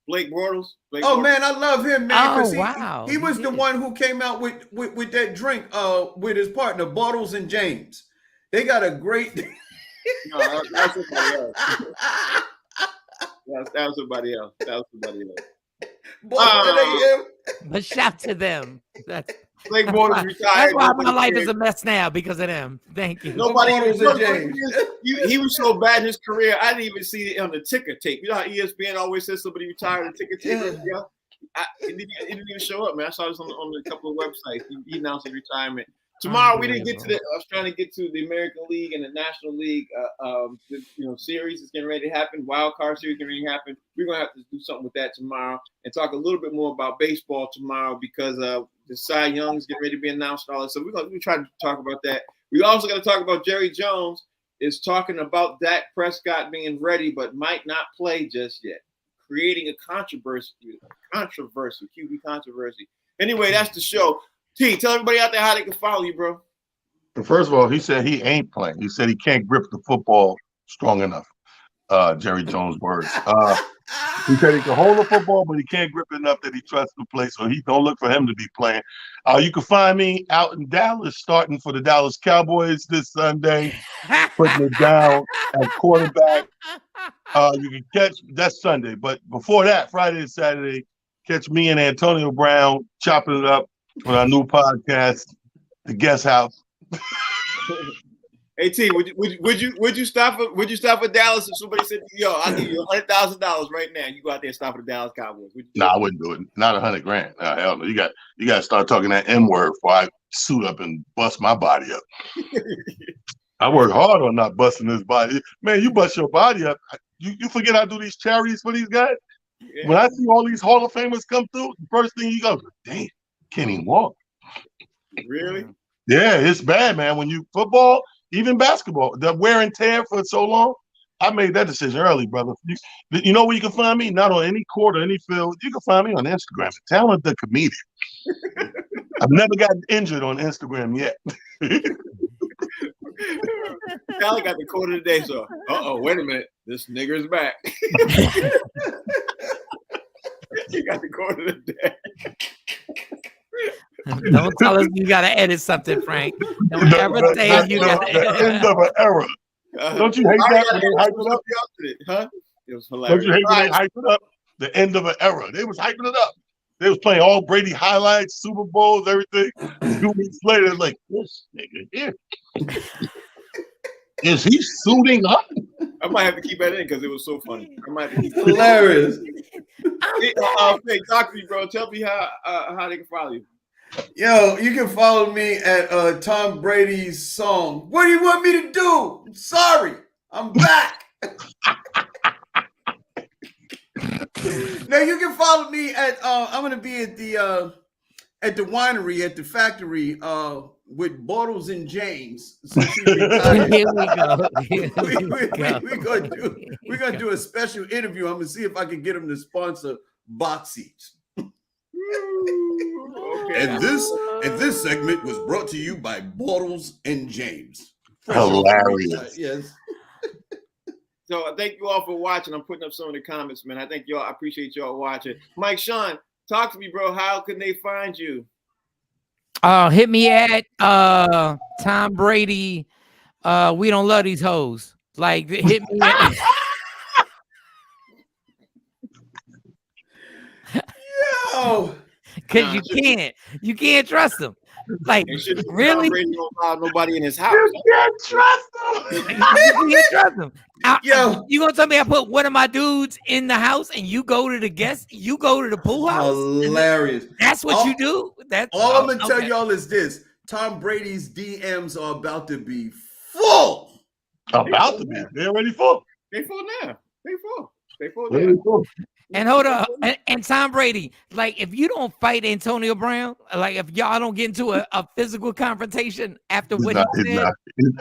Blake Bortles. Man, I love him, man. Oh, wow. He was the one who came out with that drink with his partner, Bottles and James. They got a great. No, that's somebody else. That was somebody else. But shout to them. Blake Bortles retired. That's why my life is a mess now because of them. Thank you. Nobody he was so bad in his career. I didn't even see it on the ticker tape. You know how ESPN always says somebody retired on the ticker tape? Yeah. It didn't even show up, man. I saw this on a couple of websites. He announced his retirement. Tomorrow we didn't get to I was trying to get to the American League and the National League series is getting ready to happen. Wild card series getting ready to happen. We're gonna have to do something with that tomorrow and talk a little bit more about baseball tomorrow because the Cy Young is getting ready to be announced and all that. So we try to talk about that. We also got to talk about Jerry Jones is talking about Dak Prescott being ready but might not play just yet, creating a controversy, QB controversy. Anyway, that's the show. T, tell everybody out there how they can follow you, bro. First of all, he said he ain't playing. He said he can't grip the football strong enough. Jerry Jones' words. He said he can hold the football, but he can't grip it enough that he trusts to play. So he don't look for him to be playing. You can find me out in Dallas, starting for the Dallas Cowboys this Sunday, putting it down at quarterback. You can catch that's Sunday, but before that, Friday and Saturday, catch me and Antonio Brown chopping it up on our new podcast, The Guest House. Hey T, would you stop at Dallas if somebody said, "Yo, I'll give you $100,000 right now"? You go out there and stop at the Dallas Cowboys. Nah, I wouldn't do it. Not $100,000. Nah, hell no. You got to start talking that M word before I suit up and bust my body up. I work hard on not busting this body. Man, you bust your body up. You forget I do these charities for these guys. Yeah. When I see all these Hall of Famers come through, the first thing you go, damn, can't even walk. Really? Yeah, it's bad, man. When you football, even basketball, the wear and tear for so long. I made that decision early, brother. You know where you can find me? Not on any court or any field. You can find me on Instagram. Talent the comedian. I've never gotten injured on Instagram yet. Talent got the quote of the day, so wait a minute. This nigger's back. You got the quote of the day. Don't tell us you got to edit something, Frank. Don't ever say you got to edit. The end of an era. Don't you hate that when they hype it up? Huh? It was hilarious. Don't you hate when they hype it up? The end of an era. They was hyping it up. They was playing all Brady highlights, Super Bowls, everything. 2 weeks later, like, this nigga here. Is he suiting up? I might have to keep that in because it was so funny. I might have to keep that in. Hilarious. Hey, talk to me, bro. Tell me how they can follow you. Yo, you can follow me at Tom Brady's song. What do you want me to do? I'm sorry. I'm back. Now you can follow me at I'm gonna be at the winery, at the factory, with Bottles and James. Since he retired. Here we go. We're gonna do a special interview. I'm gonna see if I can get him to sponsor box seats. Okay. And this segment was brought to you by Bottles and James. Hilarious. Yes. So thank you all for watching. I'm putting up some of the comments, man. I appreciate y'all watching. Mike Sean, talk to me, bro. How can they find you? Hit me at Tom Brady. We don't love these hoes. Like, hit me at Yo. because you can't trust them. Like, really? Brady don't allow nobody in his house. You can't trust him. You can't trust them. Yo. You gonna tell me I put one of my dudes in the house and you go to the guest, you go to the pool house? Hilarious. That's what you do? That's all I'm gonna tell y'all is this: Tom Brady's DMs are about to be full. About to be. They're already full. They full now. They full Very now. full. And hold up, and Tom Brady, like, if you don't fight Antonio Brown, like, if y'all don't get into a physical confrontation after what he said,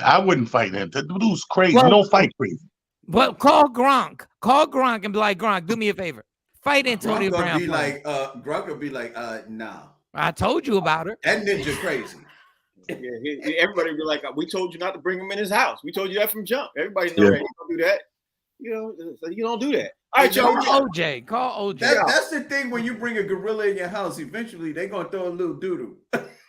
I wouldn't fight him. The dude's crazy. Well, you don't fight crazy. But call Gronk and be like, Gronk, do me a favor, fight Antonio Brown. Gronk will be like, nah. I told you about her. That ninja crazy. Yeah, everybody will be like, we told you not to bring him in his house. We told you that from jump. Everybody know that. You don't do that. You know, so you don't do that. All right, y'all. Call OJ. That's the thing when you bring a gorilla in your house. Eventually, they're gonna throw a little doodoo.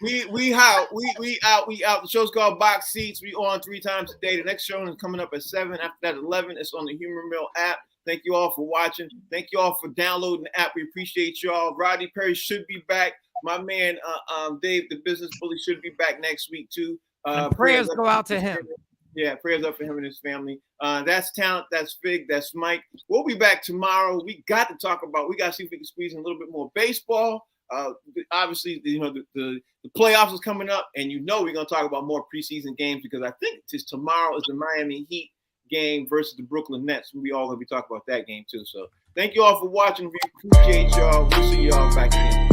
We out. The show's called Box Seats. We on 3 times a day. The next show is coming up at 7. After that, 11. It's on the Humor Mill app. Thank you all for watching. Thank you all for downloading the app. We appreciate y'all. Rodney Perry should be back. My man, Dave, the business bully, should be back next week too. Prayers go out to him. Yeah, prayers up for him and his family. That's Talent. That's Fig. That's Mike. We'll be back tomorrow. We got to see if we can squeeze in a little bit more baseball. Obviously, the playoffs is coming up, and we're going to talk about more preseason games because I think tomorrow is the Miami Heat game versus the Brooklyn Nets. We all going to be talking about that game too. So thank you all for watching. We appreciate y'all. We'll see y'all back again.